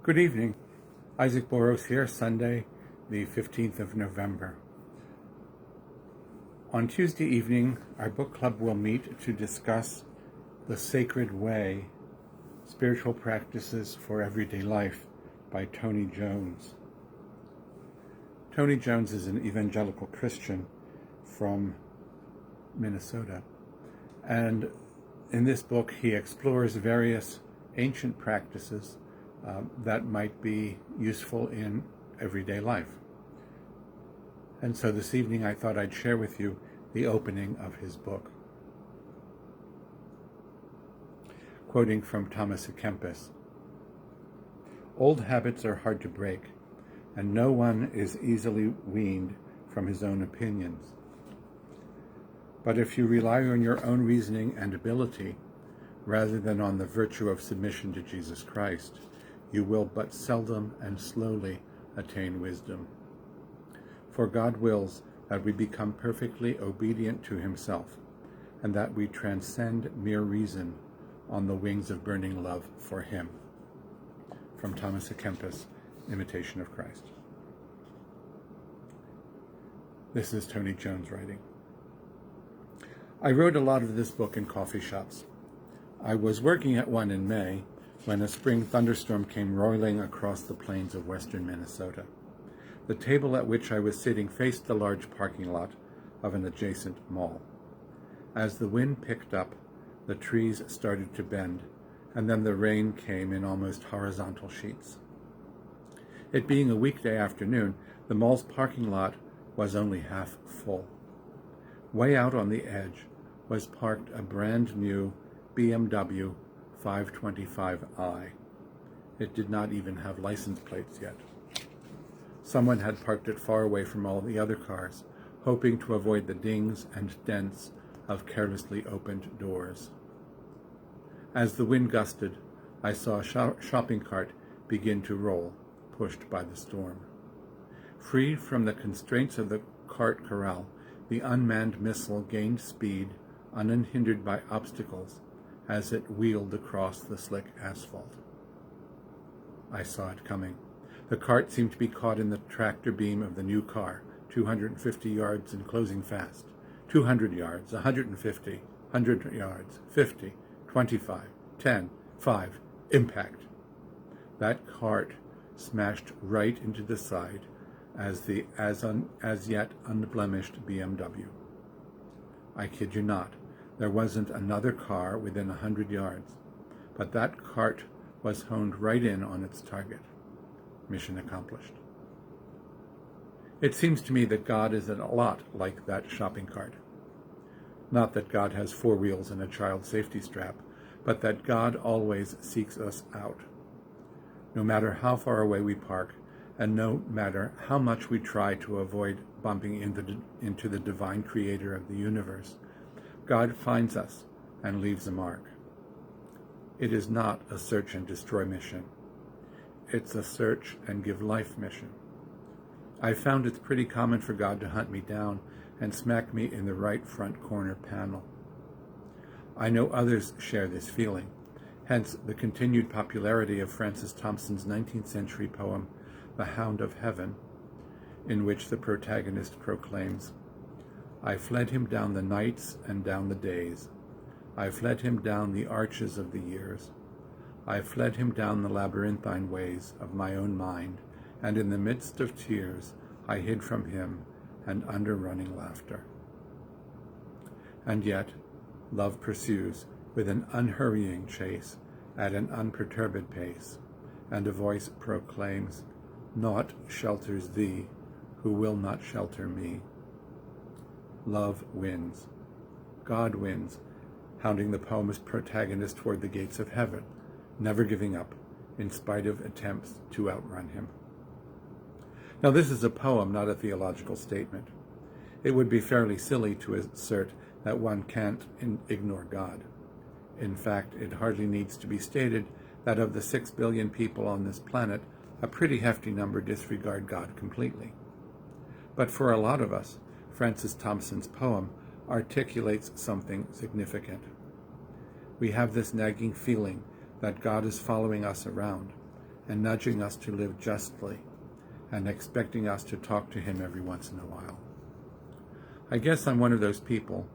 Good evening. Isaac Boros here, Sunday, the 15th of November. On Tuesday evening, our book club will meet to discuss The Sacred Way, Spiritual Practices for Everyday Life by Tony Jones. Tony Jones is an evangelical Christian from Minnesota, and in this book he explores various ancient practices that might be useful in everyday life. And so this evening I thought I'd share with you the opening of his book. Quoting from Thomas à Kempis, "Old habits are hard to break, and no one is easily weaned from his own opinions. But if you rely on your own reasoning and ability, rather than on the virtue of submission to Jesus Christ, you will but seldom and slowly attain wisdom. For God wills that we become perfectly obedient to himself, and that we transcend mere reason on the wings of burning love for him." From Thomas à Kempis, Imitation of Christ. This is Tony Jones writing. I wrote a lot of this book in coffee shops. I was working at one in May when a spring thunderstorm came roiling across the plains of western Minnesota. The table at which I was sitting faced the large parking lot of an adjacent mall. As the wind picked up, the trees started to bend, and then the rain came in almost horizontal sheets. It being a weekday afternoon, the mall's parking lot was only half full. Way out on the edge was parked a brand new BMW 525i. It did not even have license plates yet. Someone had parked it far away from all the other cars, hoping to avoid the dings and dents of carelessly opened doors. As the wind gusted, I saw a shopping cart begin to roll, pushed by the storm. Freed from the constraints of the cart corral, the unmanned missile gained speed, unhindered by obstacles, as it wheeled across the slick asphalt. I saw it coming. The cart seemed to be caught in the tractor beam of the new car, 250 yards and closing fast. 200 yards, 150, 100 yards, 50, 25, 10, 5, impact. That cart smashed right into the side as the as yet unblemished BMW. I kid you not, there wasn't another car within 100 yards, but that cart was honed right in on its target. Mission accomplished. It seems to me that God is a lot like that shopping cart. Not that God has 4 wheels and a child safety strap, but that God always seeks us out. No matter how far away we park, and no matter how much we try to avoid bumping into the divine creator of the universe, God finds us and leaves a mark. It is not a search and destroy mission. It's a search and give life mission. I found it's pretty common for God to hunt me down and smack me in the right front corner panel. I know others share this feeling, hence the continued popularity of Francis Thompson's 19th century poem, The Hound of Heaven, in which the protagonist proclaims, "I fled him down the nights and down the days. I fled him down the arches of the years. I fled him down the labyrinthine ways of my own mind, and in the midst of tears I hid from him and under running laughter." And yet, love pursues with an unhurrying chase at an unperturbed pace, and a voice proclaims, "Naught shelters thee, who will not shelter me." Love wins. God wins, hounding the poem's protagonist toward the gates of heaven, never giving up, in spite of attempts to outrun him. Now, this is a poem, not a theological statement. It would be fairly silly to assert that one can't ignore God. In fact, it hardly needs to be stated that of the 6 billion people on this planet, a pretty hefty number disregard God completely. But for a lot of us, Francis Thompson's poem articulates something significant. We have this nagging feeling that God is following us around, and nudging us to live justly and expecting us to talk to him every once in a while. I guess I'm one of those people,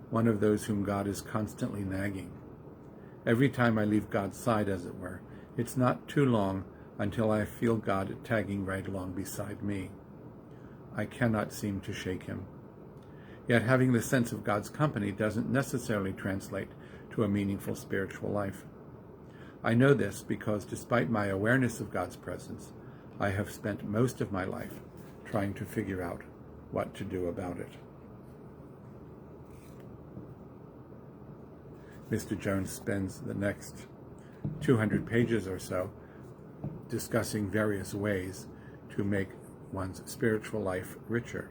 one of those whom God is constantly nagging. Every time I leave God's side, as it were, it's not too long until I feel God tagging right along beside me. I cannot seem to shake him. Yet having the sense of God's company doesn't necessarily translate to a meaningful spiritual life. I know this because despite my awareness of God's presence, I have spent most of my life trying to figure out what to do about it. Mr. Jones spends the next 200 pages or so discussing various ways to make one's spiritual life richer.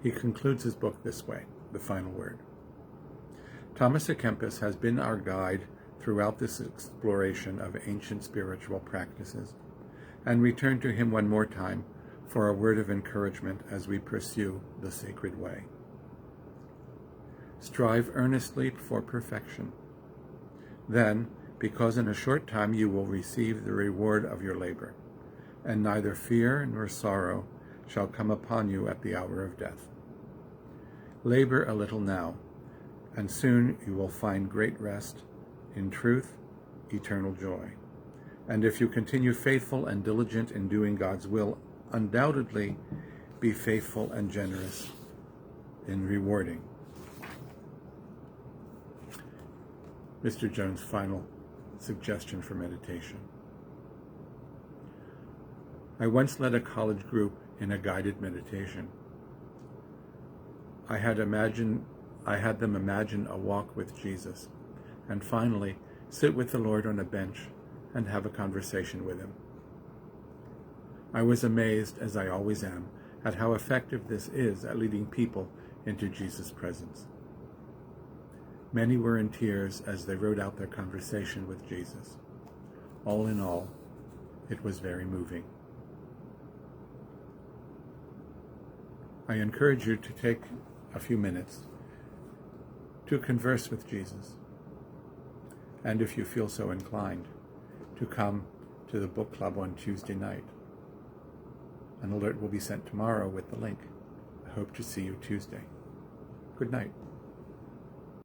He concludes his book this way, the final word. Thomas à Kempis has been our guide throughout this exploration of ancient spiritual practices, and return to him one more time for a word of encouragement as we pursue the sacred way. Strive earnestly for perfection. Then, because in a short time you will receive the reward of your labor, and neither fear nor sorrow shall come upon you at the hour of death. Labor a little now, and soon you will find great rest, in truth, eternal joy. And if you continue faithful and diligent in doing God's will, undoubtedly be faithful and generous in rewarding. Mr. Jones' final suggestion for meditation. I once led a college group in a guided meditation. I had them imagine a walk with Jesus, and finally sit with the Lord on a bench and have a conversation with him. I was amazed, as I always am, at how effective this is at leading people into Jesus' presence. Many were in tears as they wrote out their conversation with Jesus. All in all, it was very moving. I encourage you to take a few minutes to converse with Jesus, and if you feel so inclined, to come to the book club on Tuesday night. An alert will be sent tomorrow with the link. I hope to see you Tuesday. Good night.